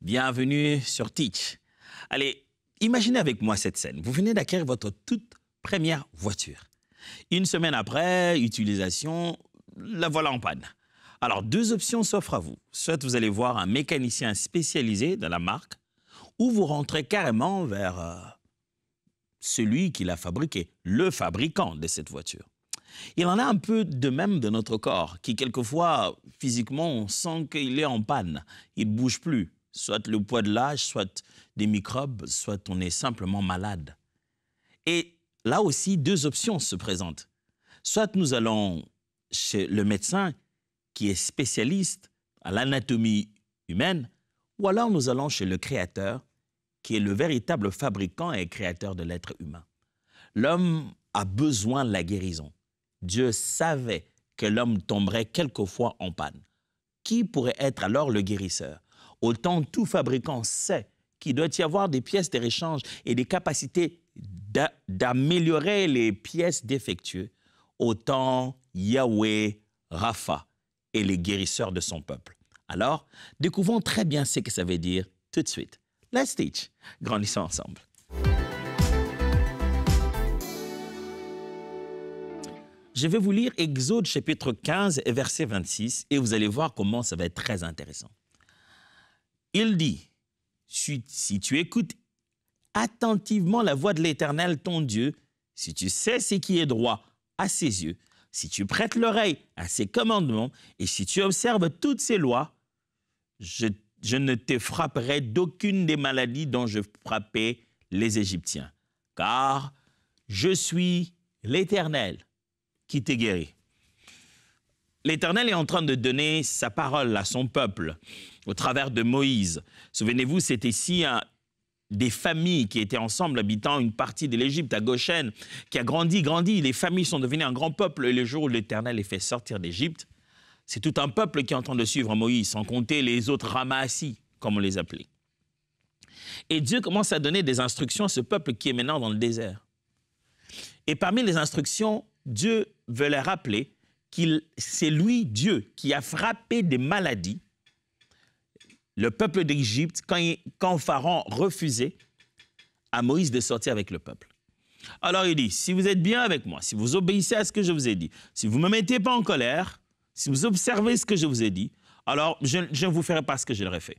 Bienvenue sur Teach. Allez, imaginez avec moi cette scène. Vous venez d'acquérir votre toute première voiture. Une semaine après utilisation, la voilà en panne. Alors, deux options s'offrent à vous. Soit vous allez voir un mécanicien spécialisé de la marque, ou vous rentrez carrément vers celui qui l'a fabriqué, le fabricant de cette voiture. Il en a un peu de même de notre corps, qui quelquefois, physiquement, on sent qu'il est en panne. Il ne bouge plus. Soit le poids de l'âge, soit des microbes, soit on est simplement malade. Et là aussi, deux options se présentent. Soit nous allons chez le médecin qui est spécialiste à l'anatomie humaine, ou alors nous allons chez le Créateur, qui est le véritable fabricant et créateur de l'être humain. L'homme a besoin de la guérison. Dieu savait que l'homme tomberait quelquefois en panne. Qui pourrait être alors le guérisseur? Autant tout fabricant sait qu'il doit y avoir des pièces de réchange et des capacités d'améliorer les pièces défectueuses, autant Yahweh Rapha est les guérisseurs de son peuple. Alors, découvrons très bien ce que ça veut dire tout de suite. Let's teach. Grandissons ensemble. Je vais vous lire Exode chapitre 15 et verset 26 et vous allez voir comment ça va être très intéressant. Il dit, si tu écoutes attentivement la voix de l'Éternel, ton Dieu, si tu sais ce qui est droit à ses yeux, si tu prêtes l'oreille à ses commandements et si tu observes toutes ses lois, je ne te frapperai d'aucune des maladies dont je frappais les Égyptiens, car je suis l'Éternel qui te guérit. L'Éternel est en train de donner sa parole à son peuple au travers de Moïse. Souvenez-vous, c'était ici des familles qui étaient ensemble habitant une partie de l'Égypte, à Goshen, qui a grandi. Les familles sont devenues un grand peuple. Et le jour où l'Éternel les fait sortir d'Égypte, c'est tout un peuple qui est en train de suivre Moïse, sans compter les autres Ramassis, comme on les appelait. Et Dieu commence à donner des instructions à ce peuple qui est maintenant dans le désert. Et parmi les instructions, Dieu veut leur rappeler que c'est lui, Dieu, qui a frappé des maladies le peuple d'Égypte quand Pharaon refusait à Moïse de sortir avec le peuple. Alors il dit, si vous êtes bien avec moi, si vous obéissez à ce que je vous ai dit, si vous ne me mettez pas en colère, si vous observez ce que je vous ai dit, alors je ne vous ferai pas ce que je leur ai fait.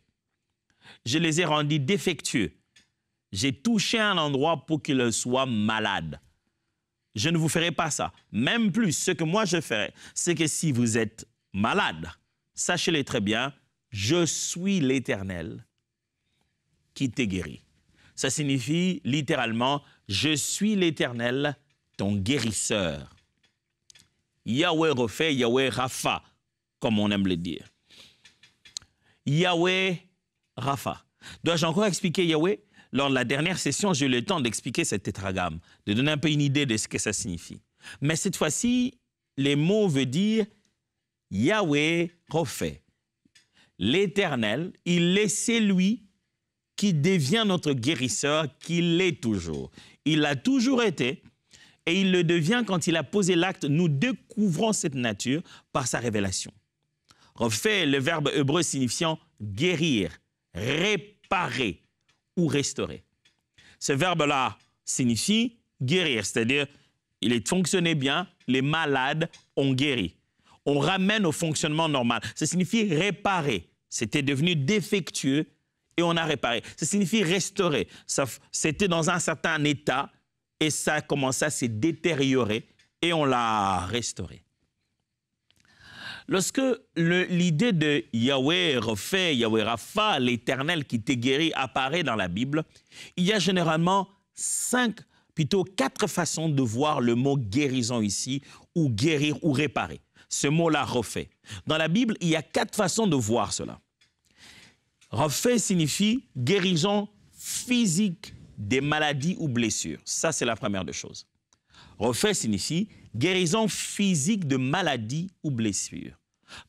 Je les ai rendus défectueux. J'ai touché un endroit pour qu'ils soient malades. Je ne vous ferai pas ça. Même plus, ce que moi je ferai, c'est que si vous êtes malade, sachez-le très bien, je suis l'Éternel qui te guérit. Ça signifie littéralement, je suis l'Éternel, ton guérisseur. Yahweh Rapha, Yahweh Rapha, comme on aime le dire. Yahweh Rapha. Dois-je encore expliquer Yahweh? Lors de la dernière session, j'ai eu le temps d'expliquer cette tétragramme, de donner un peu une idée de ce que ça signifie. Mais cette fois-ci, les mots veulent dire Yahweh Rapha. L'Éternel, il est celui qui devient notre guérisseur, qui l'est toujours. Il l'a toujours été et il le devient quand il a posé l'acte. Nous découvrons cette nature par sa révélation. Rapha, le verbe hébreu signifiant guérir, réparer ou restaurer. Ce verbe-là signifie guérir, c'est-à-dire il fonctionnait bien, les malades ont guéri. On ramène au fonctionnement normal. Ça signifie réparer. C'était devenu défectueux et on a réparé. Ça signifie restaurer. C'était dans un certain état et ça a commencé à se détériorer et on l'a restauré. Lorsque l'idée de Yahweh Rapha, Yahweh Rapha, l'Éternel qui te guérit apparaît dans la Bible, il y a généralement 4 façons de voir le mot guérison ici, ou guérir ou réparer. Ce mot-là, Rapha. Dans la Bible, il y a 4 façons de voir cela. Rapha signifie guérison physique des maladies ou blessures. Ça, c'est la première des choses. Rapha signifie guérison physique de maladies ou blessures.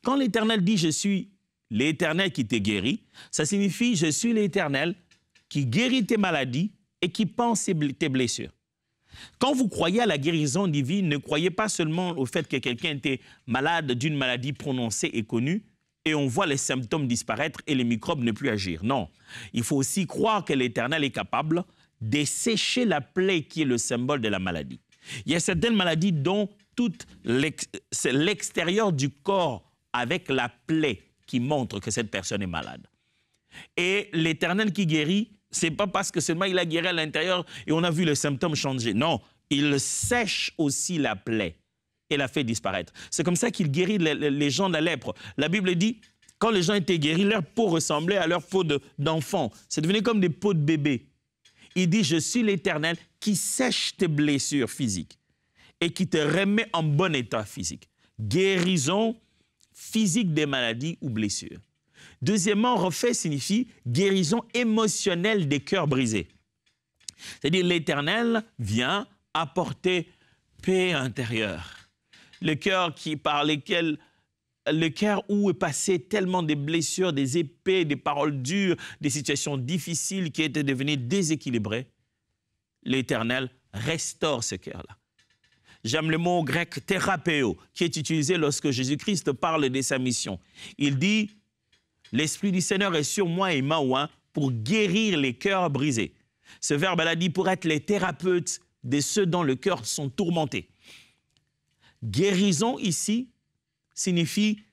Quand l'Éternel dit « Je suis l'Éternel qui te guérit », ça signifie « Je suis l'Éternel qui guérit tes maladies et qui pense tes blessures ». Quand vous croyez à la guérison divine, ne croyez pas seulement au fait que quelqu'un était malade d'une maladie prononcée et connue et on voit les symptômes disparaître et les microbes ne plus agir. Non, il faut aussi croire que l'Éternel est capable dessécher la plaie qui est le symbole de la maladie. Il y a certaines maladies dont c'est l'extérieur du corps avec la plaie qui montre que cette personne est malade. Et l'Éternel qui guérit, ce n'est pas parce que seulement il a guéri à l'intérieur et on a vu les symptômes changer. Non, il sèche aussi la plaie et la fait disparaître. C'est comme ça qu'il guérit les gens de la lèpre. La Bible dit, quand les gens étaient guéris, leur peau ressemblait à leur peau d'enfant. C'est devenu comme des peaux de bébé. Il dit, je suis l'Éternel qui sèche tes blessures physiques et qui te remet en bon état physique. Guérison physique des maladies ou blessures. Deuxièmement, refait signifie guérison émotionnelle des cœurs brisés. C'est-à-dire l'Éternel vient apporter paix intérieure. Le cœur le cœur où est passé tellement de blessures, des épées, des paroles dures, des situations difficiles qui étaient devenues déséquilibrées, l'Éternel restaure ce cœur-là. J'aime le mot grec « thérapéo » qui est utilisé lorsque Jésus-Christ parle de sa mission. Il dit « L'Esprit du Seigneur est sur moi et m'a oint pour guérir les cœurs brisés. » Ce verbe-là dit pour être les thérapeutes de ceux dont le cœur sont tourmentés. Guérison ici signifie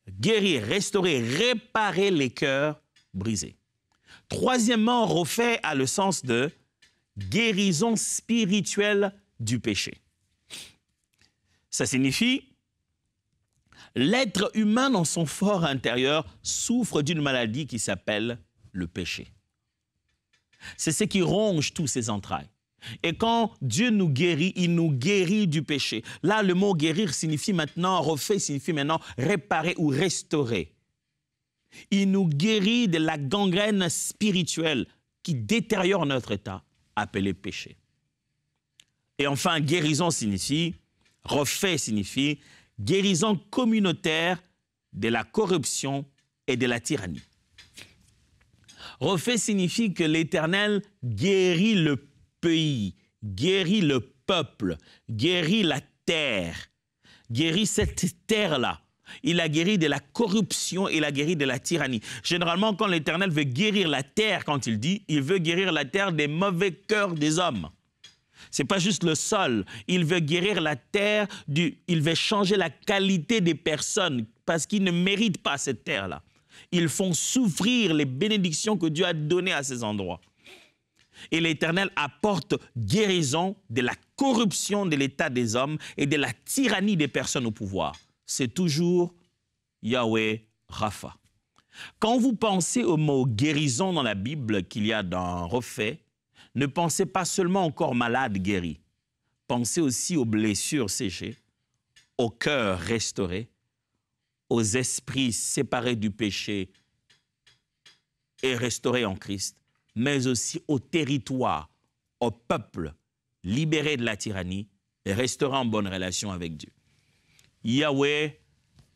guérir, restaurer, réparer les cœurs brisés. Troisièmement, refait a le sens de guérison spirituelle du péché. Ça signifie l'être humain dans son fort intérieur souffre d'une maladie qui s'appelle le péché. C'est ce qui ronge tous ses entrailles. Et quand Dieu nous guérit, il nous guérit du péché. Là, le mot guérir signifie maintenant, refait signifie maintenant réparer ou restaurer. Il nous guérit de la gangrène spirituelle qui détériore notre état, appelé péché. Et enfin, guérison signifie, refait signifie guérison communautaire de la corruption et de la tyrannie. Refait signifie que l'Éternel guérit le pays, guérit le peuple, guérit la terre, guérit cette terre-là. Il a guéri de la corruption, il a guéri de la tyrannie. Généralement, quand l'Éternel veut guérir la terre, quand il dit, il veut guérir la terre des mauvais cœurs des hommes. Ce n'est pas juste le sol. Il veut guérir la terre, il veut changer la qualité des personnes parce qu'ils ne méritent pas cette terre-là. Ils font souffrir les bénédictions que Dieu a données à ces endroits. Et l'Éternel apporte guérison de la corruption de l'état des hommes et de la tyrannie des personnes au pouvoir. C'est toujours Yahweh Rapha. Quand vous pensez au mot guérison dans la Bible qu'il y a dans Refait, ne pensez pas seulement au corps malade guéri. Pensez aussi aux blessures séchées, au cœur restauré, aux esprits séparés du péché et restaurés en Christ, mais aussi au territoire, au peuple libéré de la tyrannie et restauré en bonne relation avec Dieu. Yahweh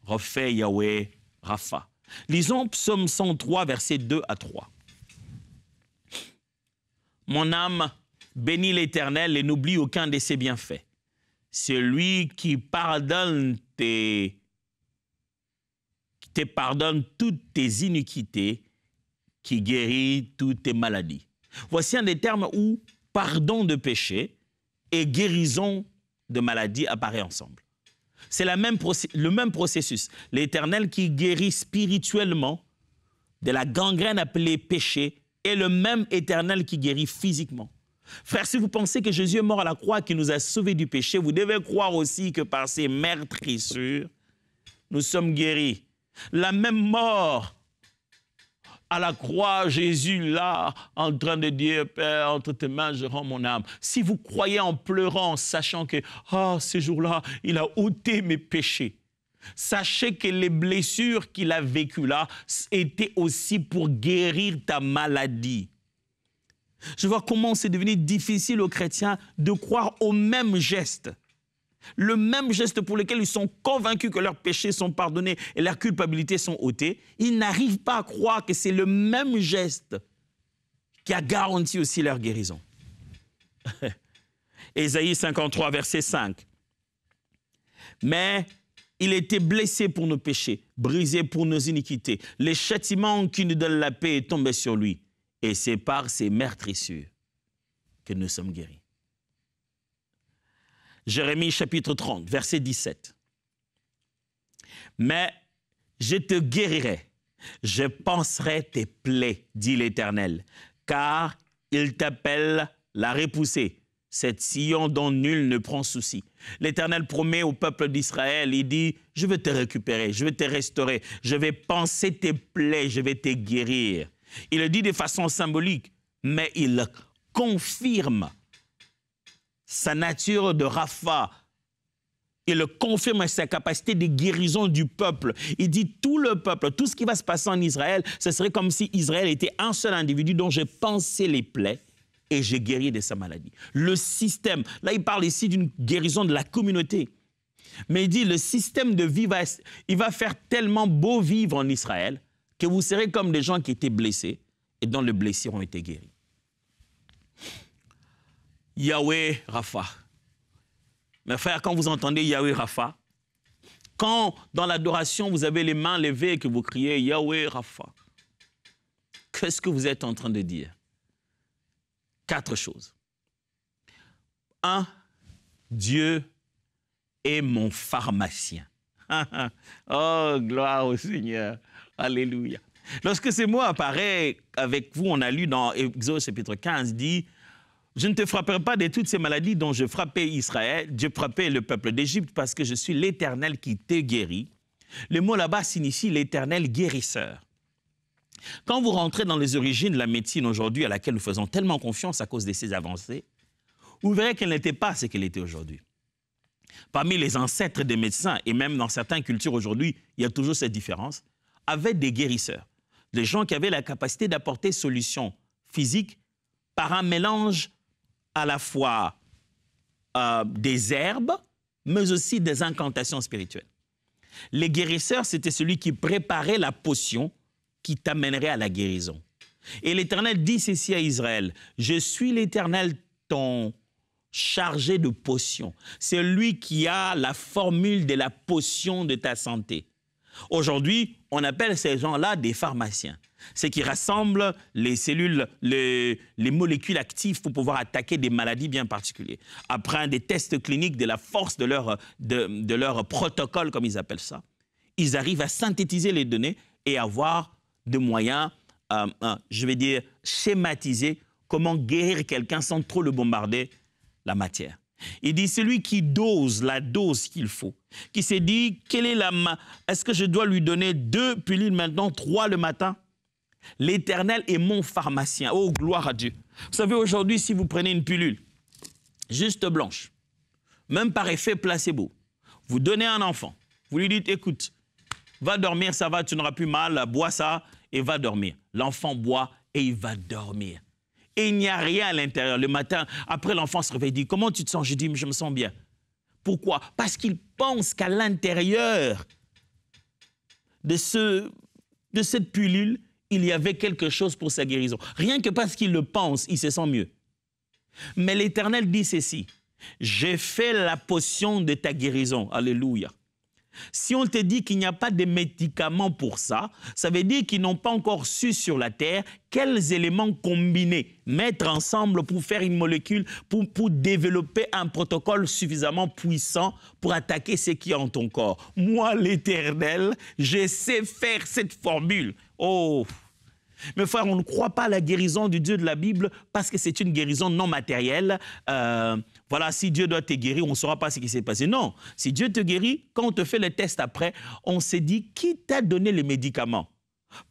refait Yahweh Rapha. Lisons Psaume 103, versets 2 à 3. Mon âme bénit l'Éternel et n'oublie aucun de ses bienfaits. C'est lui qui te pardonne toutes tes iniquités, qui guérit toutes tes maladies. Voici un des termes où pardon de péché et guérison de maladie apparaissent ensemble. C'est le même processus. L'Éternel qui guérit spirituellement de la gangrène appelée péché est le même Éternel qui guérit physiquement. Frère, si vous pensez que Jésus est mort à la croix, qui nous a sauvés du péché, vous devez croire aussi que par ses meurtrissures, nous sommes guéris. La même mort à la croix, Jésus là, en train de dire, Père, entre tes mains, je rends mon âme. Si vous croyez en pleurant, sachant que, ce jour-là, il a ôté mes péchés. Sachez que les blessures qu'il a vécues là étaient aussi pour guérir ta maladie. Je vois comment c'est devenu difficile aux chrétiens de croire au même geste. Le même geste pour lequel ils sont convaincus que leurs péchés sont pardonnés et leurs culpabilités sont ôtées. Ils n'arrivent pas à croire que c'est le même geste qui a garanti aussi leur guérison. Ésaïe 53, verset 5. Mais Il était blessé pour nos péchés, brisé pour nos iniquités. Le châtiment qui nous donne la paix est tombé sur lui. Et c'est par ses meurtrissures que nous sommes guéris. Jérémie chapitre 30, verset 17. Mais je te guérirai, je panserai tes plaies, dit l'Éternel, car il t'appelle la repoussée, cette Sion dont nul ne prend souci. L'Éternel promet au peuple d'Israël, il dit, je vais te récupérer, je vais te restaurer, je vais panser tes plaies, je vais te guérir. Il le dit de façon symbolique, mais il confirme sa nature de Rapha. Il confirme sa capacité de guérison du peuple. Il dit tout le peuple, tout ce qui va se passer en Israël, ce serait comme si Israël était un seul individu dont j'ai pansé les plaies et j'ai guéri de sa maladie. Le système, là il parle ici d'une guérison de la communauté. Mais il dit le système de vie, il va faire tellement beau vivre en Israël que vous serez comme des gens qui étaient blessés et dont les blessures ont été guéris. Yahweh Rapha. Mes frères, quand vous entendez Yahweh Rapha, quand dans l'adoration vous avez les mains levées et que vous criez Yahweh Rapha, qu'est-ce que vous êtes en train de dire? 4 choses. 1, Dieu est mon pharmacien. Oh, gloire au Seigneur. Alléluia. Lorsque ces mots apparaissent avec vous, on a lu dans Exode chapitre 15, dit « Je ne te frapperai pas de toutes ces maladies dont je frappais Israël, je frappais le peuple d'Égypte parce que je suis l'Éternel qui te guérit. » Le mot là-bas signifie l'Éternel guérisseur. Quand vous rentrez dans les origines de la médecine aujourd'hui, à laquelle nous faisons tellement confiance à cause de ses avancées, vous verrez qu'elle n'était pas ce qu'elle était aujourd'hui. Parmi les ancêtres des médecins, et même dans certaines cultures aujourd'hui, il y a toujours cette différence, avaient des guérisseurs, des gens qui avaient la capacité d'apporter solutions physiques par un mélange à la fois des herbes, mais aussi des incantations spirituelles. Les guérisseurs, c'était celui qui préparait la potion qui t'amènerait à la guérison. Et l'Éternel dit ceci à Israël, « Je suis l'Éternel, ton chargé de potions. » C'est lui qui a la formule de la potion de ta santé. Aujourd'hui, on appelle ces gens-là des pharmaciens. C'est qui rassemblent les cellules, les molécules actives pour pouvoir attaquer des maladies bien particulières. Après des tests cliniques de la force de leur protocole, comme ils appellent ça, ils arrivent à synthétiser les données et avoir de moyens, je vais dire, schématiser comment guérir quelqu'un sans trop le bombarder la matière. Il dit, celui qui dose la dose qu'il faut, qui s'est dit, est-ce que je dois lui donner 2 pilules maintenant, 3 le matin? L'Éternel est mon pharmacien. Oh, gloire à Dieu. Vous savez, aujourd'hui, si vous prenez une pilule, juste blanche, même par effet placebo, vous donnez à un enfant, vous lui dites, écoute, va dormir, ça va, tu n'auras plus mal, bois ça et va dormir. L'enfant boit et il va dormir. Et il n'y a rien à l'intérieur. Le matin, après l'enfant se réveille, il dit, comment tu te sens? Je dis, je me sens bien. Pourquoi? Parce qu'il pense qu'à l'intérieur de cette pilule, il y avait quelque chose pour sa guérison. Rien que parce qu'il le pense, il se sent mieux. Mais l'Éternel dit ceci, j'ai fait la potion de ta guérison. Alléluia. Si on te dit qu'il n'y a pas de médicaments pour ça, ça veut dire qu'ils n'ont pas encore su sur la terre quels éléments combinés, mettre ensemble pour faire une molécule, pour développer un protocole suffisamment puissant pour attaquer ce qui est en ton corps. Moi, l'Éternel, je sais faire cette formule. Oh! Mes frères, on ne croit pas à la guérison du Dieu de la Bible parce que c'est une guérison non matérielle. Voilà, si Dieu doit te guérir, on ne saura pas ce qui s'est passé. Non, si Dieu te guérit, quand on te fait le test après, on s'est dit, qui t'a donné les médicaments?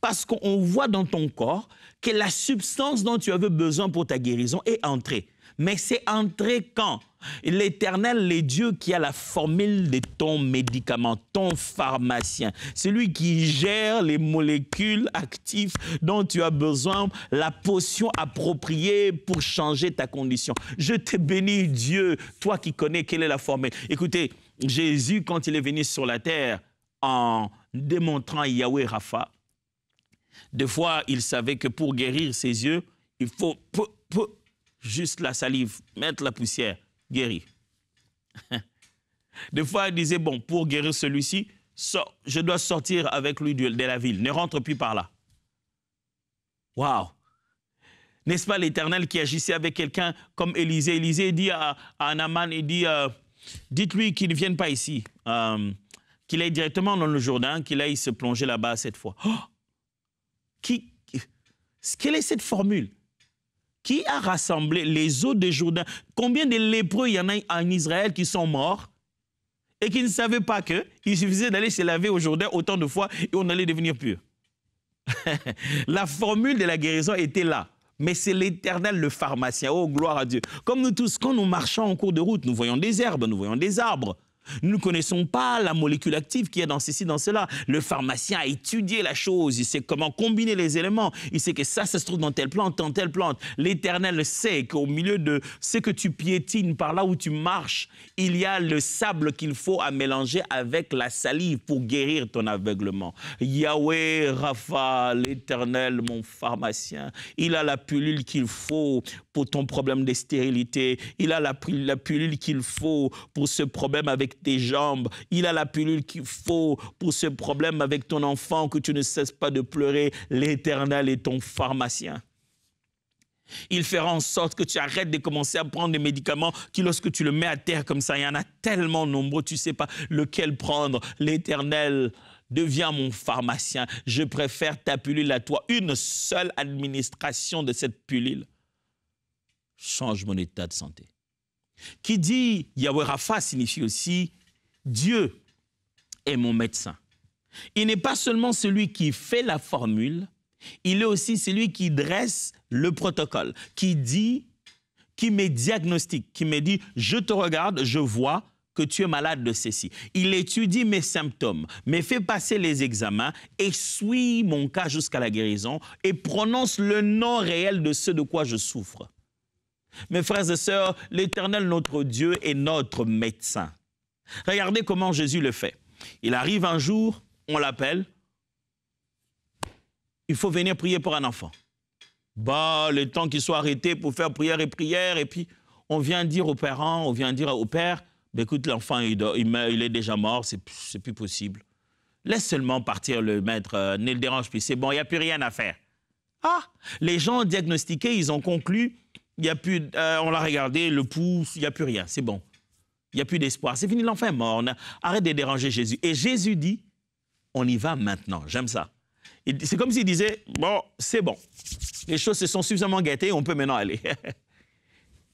Parce qu'on voit dans ton corps que la substance dont tu avais besoin pour ta guérison est entrée. Mais c'est entré quand? L'Éternel, le Dieu qui a la formule de ton médicament, ton pharmacien, celui qui gère les molécules actives dont tu as besoin, la potion appropriée pour changer ta condition. Je te bénis, Dieu, toi qui connais quelle est la formule. Écoutez, Jésus, quand il est venu sur la terre en démontrant Yahweh Rapha, des fois, il savait que pour guérir ses yeux, il faut juste la salive, mettre la poussière, guéri. Des fois, elle disait, bon, pour guérir celui-ci, je dois sortir avec lui de la ville. Ne rentre plus par là. Waouh! N'est-ce pas l'Éternel qui agissait avec quelqu'un comme Élisée? Élisée dit à Naaman, il dit, dites-lui qu'il ne vienne pas ici, qu'il aille directement dans le Jourdain, qu'il aille se plonger là-bas cette fois. Oh! Quelle est cette formule? Qui a rassemblé les eaux de Jourdain? Combien de lépreux il y en a en Israël qui sont morts et qui ne savaient pas qu'il suffisait d'aller se laver au Jourdain autant de fois et on allait devenir pur? La formule de la guérison était là. Mais c'est l'Éternel, le pharmacien. Oh, gloire à Dieu. Comme nous tous, quand nous marchons en cours de route, nous voyons des herbes, nous voyons des arbres. Nous ne connaissons pas la molécule active qui est dans ceci, dans cela. Le pharmacien a étudié la chose, il sait comment combiner les éléments. Il sait que ça se trouve dans telle plante, dans telle plante. L'Éternel sait qu'au milieu de ce que tu piétines, par là où tu marches, il y a le sable qu'il faut à mélanger avec la salive pour guérir ton aveuglement. Yahweh, Rapha, l'Éternel, mon pharmacien, il a la pilule qu'il faut pour ton problème de stérilité. Il a la pilule qu'il faut pour ce problème avec tes jambes. Il a la pilule qu'il faut pour ce problème avec ton enfant que tu ne cesses pas de pleurer. L'Éternel est ton pharmacien. Il fera en sorte que tu arrêtes de commencer à prendre des médicaments qui, lorsque tu le mets à terre comme ça, il y en a tellement nombreux, tu ne sais pas lequel prendre. L'Éternel devient mon pharmacien. Je préfère ta pilule à toi. Une seule administration de cette pilule change mon état de santé. Qui dit Yahweh Rapha signifie aussi Dieu est mon médecin. Il n'est pas seulement celui qui fait la formule, il est aussi celui qui dresse le protocole, qui me diagnostique, qui me dit je te regarde, je vois que tu es malade de ceci. Il étudie mes symptômes, me fait passer les examens et suit mon cas jusqu'à la guérison et prononce le nom réel de ce de quoi je souffre. Mes frères et sœurs, l'Éternel, notre Dieu, est notre médecin. Regardez comment Jésus le fait. Il arrive un jour, on l'appelle, il faut venir prier pour un enfant. Bah, le temps qu'il soit arrêté pour faire prière, et puis on vient dire aux parents, on vient dire au père, bah, écoute, l'enfant, il est déjà mort, c'est plus possible. Laisse seulement partir le maître, ne le dérange plus, c'est bon, il n'y a plus rien à faire. Ah, les gens diagnostiqués, ils ont conclu, il y a plus, on l'a regardé, le pouce, il n'y a plus rien, c'est bon. Il n'y a plus d'espoir, c'est fini, l'enfant est mort, arrête de déranger Jésus. Et Jésus dit, on y va maintenant, j'aime ça. C'est comme s'il disait, bon, c'est bon, les choses se sont suffisamment gâtées, on peut maintenant aller.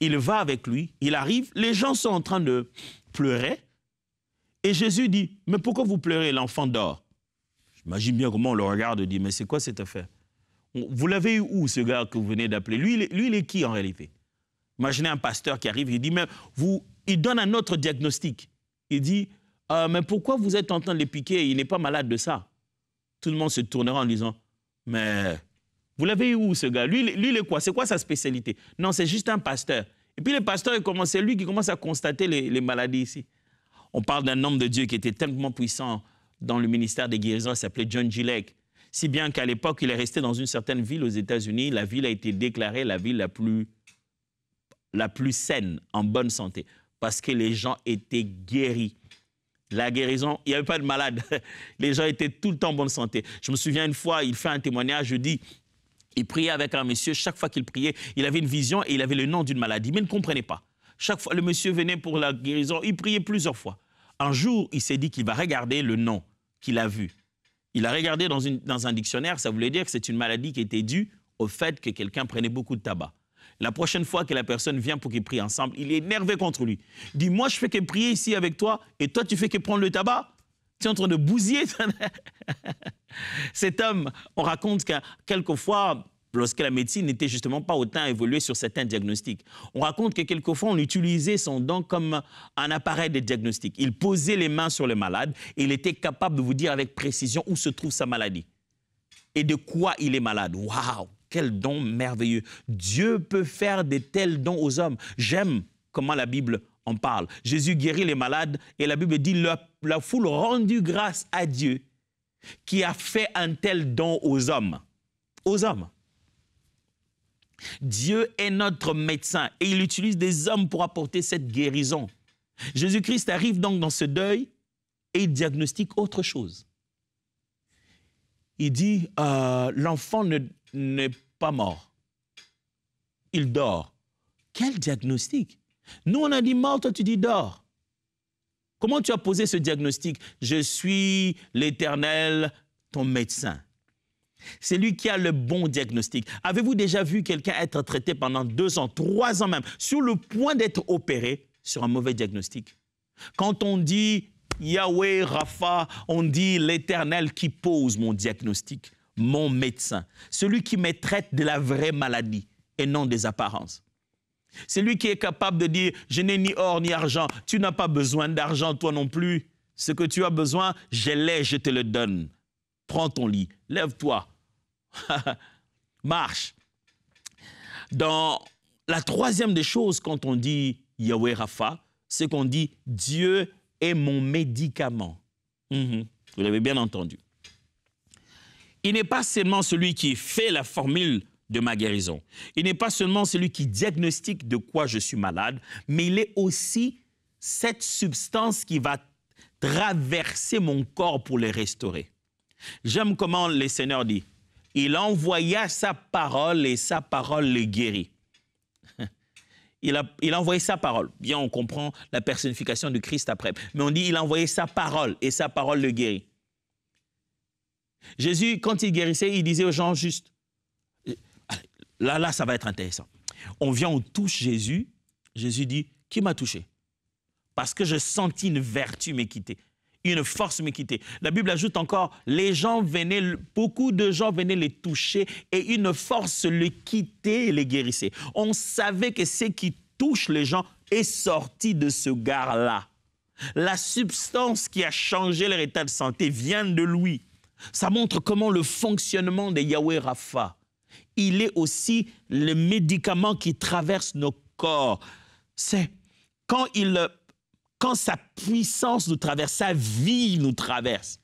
Il va avec lui, il arrive, les gens sont en train de pleurer, et Jésus dit, mais pourquoi vous pleurez, l'enfant dort? J'imagine bien comment on le regarde et dit, mais c'est quoi cette affaire? Vous l'avez eu où, ce gars que vous venez d'appeler? Lui, il est qui en réalité? Imaginez un pasteur qui arrive, il dit, mais il donne un autre diagnostic. Il dit, mais pourquoi vous êtes en train de le piquer? Il n'est pas malade de ça. Tout le monde se tournera en disant, mais vous l'avez eu où, ce gars? Lui, il est quoi? C'est quoi sa spécialité? Non, c'est juste un pasteur. Et puis le pasteur, c'est lui qui commence à constater les maladies ici. On parle d'un homme de Dieu qui était tellement puissant dans le ministère des guérisons, il s'appelait John G. Lake. Si bien qu'à l'époque, il est resté dans une certaine ville aux États-Unis. La ville a été déclarée la ville la plus saine, en bonne santé, parce que les gens étaient guéris. La guérison, il n'y avait pas de malade. Les gens étaient tout le temps en bonne santé. Je me souviens une fois, il fait un témoignage, je dis, il priait avec un monsieur. Chaque fois qu'il priait, il avait une vision et il avait le nom d'une maladie, mais il ne comprenait pas. Chaque fois, le monsieur venait pour la guérison, il priait plusieurs fois. Un jour, il s'est dit qu'il va regarder le nom qu'il a vu. Il a regardé dans un dictionnaire, ça voulait dire que c'est une maladie qui était due au fait que quelqu'un prenait beaucoup de tabac. La prochaine fois que la personne vient pour qu'ils prient ensemble, il est énervé contre lui. Il dit, moi je fais que prier ici avec toi et toi tu fais que prendre le tabac? Tu es en train de bousiller. Cet homme, on raconte que quelquefois, lorsque la médecine n'était justement pas autant évoluée sur certains diagnostics, on raconte que quelquefois on utilisait son don comme un appareil de diagnostic. Il posait les mains sur le malade et il était capable de vous dire avec précision où se trouve sa maladie et de quoi il est malade. Waouh! Quel don merveilleux. Dieu peut faire de tels dons aux hommes. J'aime comment la Bible en parle. Jésus guérit les malades et la Bible dit la foule rendit grâce à Dieu qui a fait un tel don aux hommes. Aux hommes. Dieu est notre médecin et il utilise des hommes pour apporter cette guérison. Jésus-Christ arrive donc dans ce deuil et il diagnostique autre chose. Il dit, l'enfant n'est pas mort. Il dort. Quel diagnostic? Nous, on a dit mort, toi tu dis dort. Comment tu as posé ce diagnostic? Je suis l'Éternel, ton médecin. C'est lui qui a le bon diagnostic. Avez-vous déjà vu quelqu'un être traité pendant 2 ans, 3 ans même, sur le point d'être opéré sur un mauvais diagnostic? Quand on dit Yahweh Rapha, on dit l'Éternel qui pose mon diagnostic, mon médecin, celui qui me traite de la vraie maladie et non des apparences. C'est lui qui est capable de dire, je n'ai ni or ni argent, tu n'as pas besoin d'argent toi non plus. Ce que tu as besoin, je l'ai, je te le donne. Prends ton lit, lève-toi, marche. Dans la troisième des choses, quand on dit Yahweh Rapha, c'est qu'on dit Dieu est mon médicament. Vous l'avez bien entendu. Il n'est pas seulement celui qui fait la formule de ma guérison. Il n'est pas seulement celui qui diagnostique de quoi je suis malade, mais il est aussi cette substance qui va traverser mon corps pour le restaurer. J'aime comment le Seigneur dit, il envoya sa parole et sa parole le guérit. Il a envoyé sa parole. Bien, on comprend la personnification du Christ après. Mais on dit, il a envoyé sa parole et sa parole le guérit. Jésus, quand il guérissait, il disait aux gens juste, là, ça va être intéressant. On vient, on touche Jésus. Jésus dit, qui m'a touché? Parce que je sentis une vertu me quitter, une force me quitter. La Bible ajoute encore, beaucoup de gens venaient les toucher et une force le quittait et les guérissait. On savait que ce qui touche les gens est sorti de ce gars-là. La substance qui a changé leur état de santé vient de lui. Ça montre comment le fonctionnement de Yahweh Rapha, il est aussi le médicament qui traverse nos corps. C'est quand sa puissance nous traverse, sa vie nous traverse,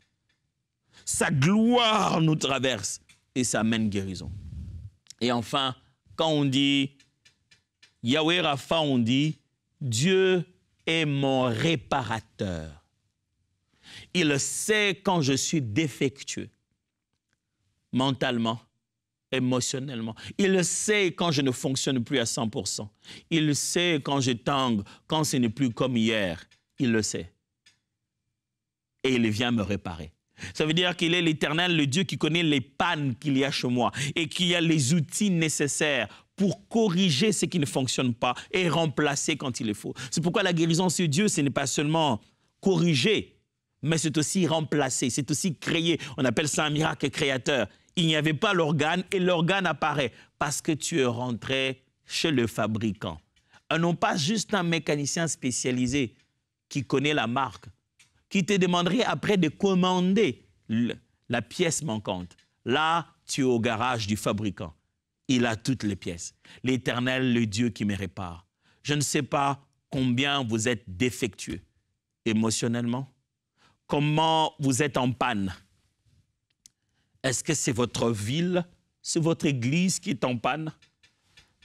sa gloire nous traverse et ça amène guérison. Et enfin, quand on dit Yahweh Rapha, on dit Dieu est mon réparateur. Il sait quand je suis défectueux, mentalement, émotionnellement. Il sait quand je ne fonctionne plus à 100%. Il sait quand je tangue, quand ce n'est plus comme hier. Il le sait. Et il vient me réparer. Ça veut dire qu'il est l'Éternel, le Dieu qui connaît les pannes qu'il y a chez moi et qui a les outils nécessaires pour corriger ce qui ne fonctionne pas et remplacer quand il le faut. C'est pourquoi la guérison sur Dieu, ce n'est pas seulement corriger, mais c'est aussi remplacer, c'est aussi créer. On appelle ça un miracle créateur. Il n'y avait pas l'organe et l'organe apparaît parce que tu es rentré chez le fabricant. Non pas juste un mécanicien spécialisé qui connaît la marque, qui te demanderait après de commander la pièce manquante. Là, tu es au garage du fabricant. Il a toutes les pièces. L'Éternel, le Dieu qui me répare. Je ne sais pas combien vous êtes défectueux émotionnellement, comment vous êtes en panne. Est-ce que c'est votre ville, c'est votre église qui est en panne?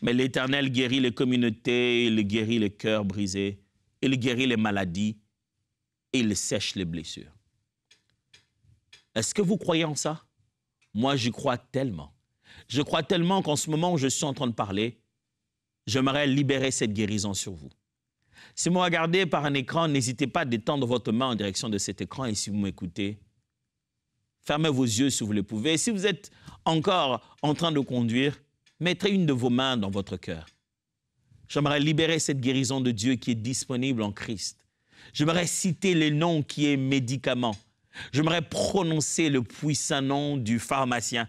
Mais l'Éternel guérit les communautés, il guérit les cœurs brisés, il guérit les maladies et il sèche les blessures. Est-ce que vous croyez en ça? Moi, j'y crois tellement. Je crois tellement qu'en ce moment où je suis en train de parler, j'aimerais libérer cette guérison sur vous. Si vous me regardez par un écran, n'hésitez pas à détendre votre main en direction de cet écran et si vous m'écoutez, fermez vos yeux si vous le pouvez. Et si vous êtes encore en train de conduire, mettez une de vos mains dans votre cœur. J'aimerais libérer cette guérison de Dieu qui est disponible en Christ. J'aimerais citer le nom qui est médicament. J'aimerais prononcer le puissant nom du pharmacien.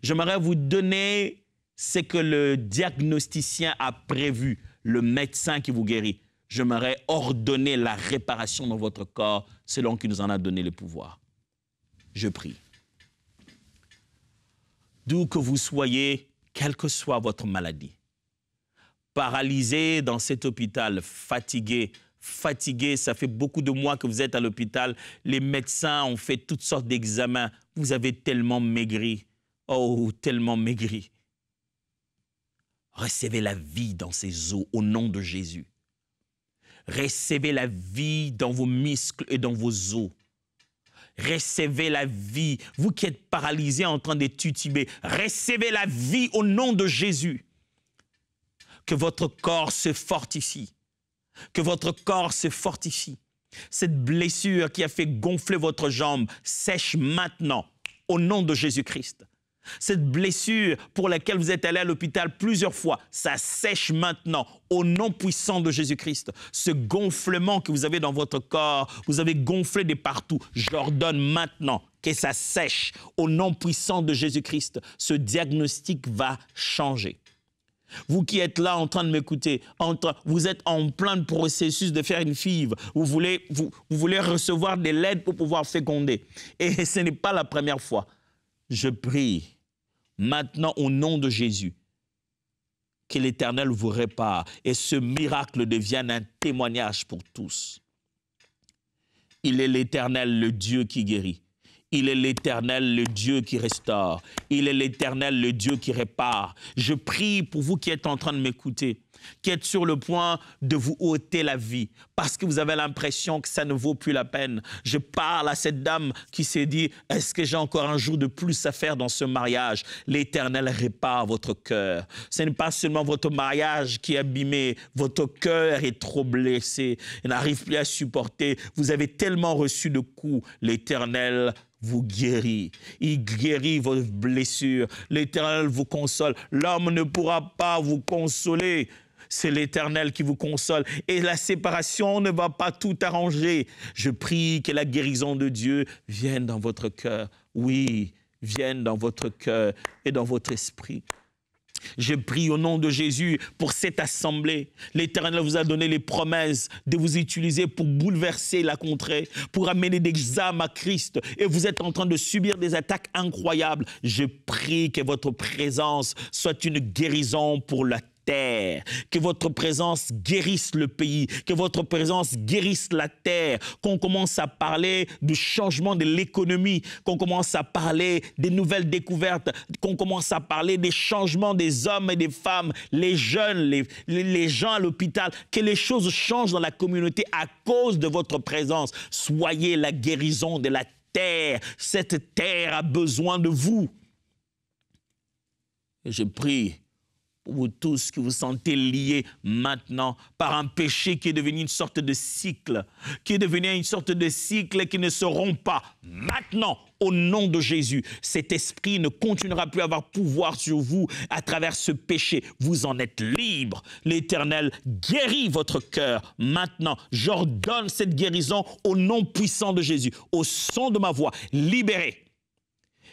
J'aimerais vous donner ce que le diagnosticien a prévu, le médecin qui vous guérit. J'aimerais ordonner la réparation dans votre corps selon qu'il nous en a donné le pouvoir. Je prie. D'où que vous soyez, quelle que soit votre maladie, paralysé dans cet hôpital, fatigué, ça fait beaucoup de mois que vous êtes à l'hôpital, les médecins ont fait toutes sortes d'examens, vous avez tellement maigri, oh, tellement maigri. Recevez la vie dans ces eaux au nom de Jésus. Recevez la vie dans vos muscles et dans vos os. Recevez la vie. Vous qui êtes paralysés en train de tituber, recevez la vie au nom de Jésus. Que votre corps se fortifie. Que votre corps se fortifie. Cette blessure qui a fait gonfler votre jambe sèche maintenant au nom de Jésus-Christ. Cette blessure pour laquelle vous êtes allé à l'hôpital plusieurs fois, ça sèche maintenant au nom puissant de Jésus-Christ. Ce gonflement que vous avez dans votre corps, vous avez gonflé de partout, j'ordonne maintenant que ça sèche au nom puissant de Jésus-Christ. Ce diagnostic va changer. Vous qui êtes là en train de m'écouter, vous êtes en plein processus de faire une FIV, vous voulez recevoir des lettres pour pouvoir féconder. Et ce n'est pas la première fois. Je prie maintenant au nom de Jésus que l'Éternel vous répare et ce miracle devienne un témoignage pour tous. Il est l'Éternel, le Dieu qui guérit. Il est l'Éternel, le Dieu qui restaure. Il est l'Éternel, le Dieu qui répare. Je prie pour vous qui êtes en train de m'écouter, qui êtes sur le point de vous ôter la vie, parce que vous avez l'impression que ça ne vaut plus la peine. Je parle à cette dame qui s'est dit, est-ce que j'ai encore un jour de plus à faire dans ce mariage? L'Éternel répare votre cœur. Ce n'est pas seulement votre mariage qui est abîmé, votre cœur est trop blessé, il n'arrive plus à supporter. Vous avez tellement reçu de coups. L'Éternel vous guérit. Il guérit vos blessures. L'Éternel vous console. L'homme ne pourra pas vous consoler. C'est l'Éternel qui vous console. Et la séparation ne va pas tout arranger. Je prie que la guérison de Dieu vienne dans votre cœur. Oui, vienne dans votre cœur et dans votre esprit. Je prie au nom de Jésus pour cette assemblée. L'Éternel vous a donné les promesses de vous utiliser pour bouleverser la contrée, pour amener des âmes à Christ. Et vous êtes en train de subir des attaques incroyables. Je prie que votre présence soit une guérison pour la terre, que votre présence guérisse le pays, que votre présence guérisse la terre, qu'on commence à parler du changement de l'économie, qu'on commence à parler des nouvelles découvertes, qu'on commence à parler des changements des hommes et des femmes, les jeunes, les gens à l'hôpital, que les choses changent dans la communauté à cause de votre présence. Soyez la guérison de la terre. Cette terre a besoin de vous. Et je prie pour vous tous qui vous sentez liés maintenant par un péché qui est devenu une sorte de cycle, qui ne se rompt pas. Maintenant, au nom de Jésus, cet esprit ne continuera plus à avoir pouvoir sur vous à travers ce péché. Vous en êtes libre. L'Éternel guérit votre cœur. Maintenant, j'ordonne cette guérison au nom puissant de Jésus. Au son de ma voix, libérez.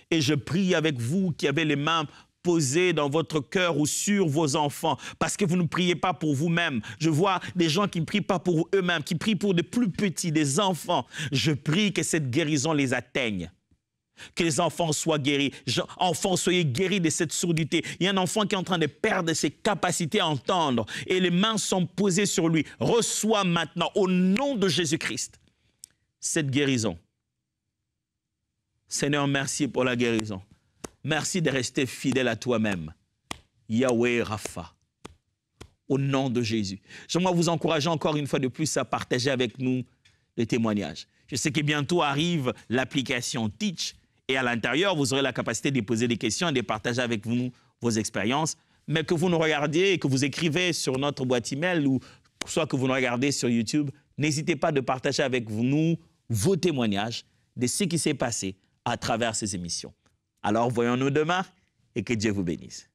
Et je prie avec vous qui avez les mains posez dans votre cœur ou sur vos enfants, parce que vous ne priez pas pour vous-même. Je vois des gens qui ne prient pas pour eux-mêmes, qui prient pour des plus petits, des enfants. Je prie que cette guérison les atteigne. Que les enfants soient guéris. Enfants, soyez guéris de cette surdité. Il y a un enfant qui est en train de perdre ses capacités à entendre et les mains sont posées sur lui. Reçois maintenant, au nom de Jésus-Christ, cette guérison. Seigneur, merci pour la guérison. Merci de rester fidèle à toi-même. Yahweh Rapha, au nom de Jésus. J'aimerais vous encourager encore une fois de plus à partager avec nous le témoignage. Je sais que bientôt arrive l'application Teach et à l'intérieur, vous aurez la capacité de poser des questions et de partager avec nous vos expériences. Mais que vous nous regardiez et que vous écrivez sur notre boîte email ou soit que vous nous regardez sur YouTube, n'hésitez pas de partager avec nous vos témoignages de ce qui s'est passé à travers ces émissions. Alors, voyons-nous demain et que Dieu vous bénisse.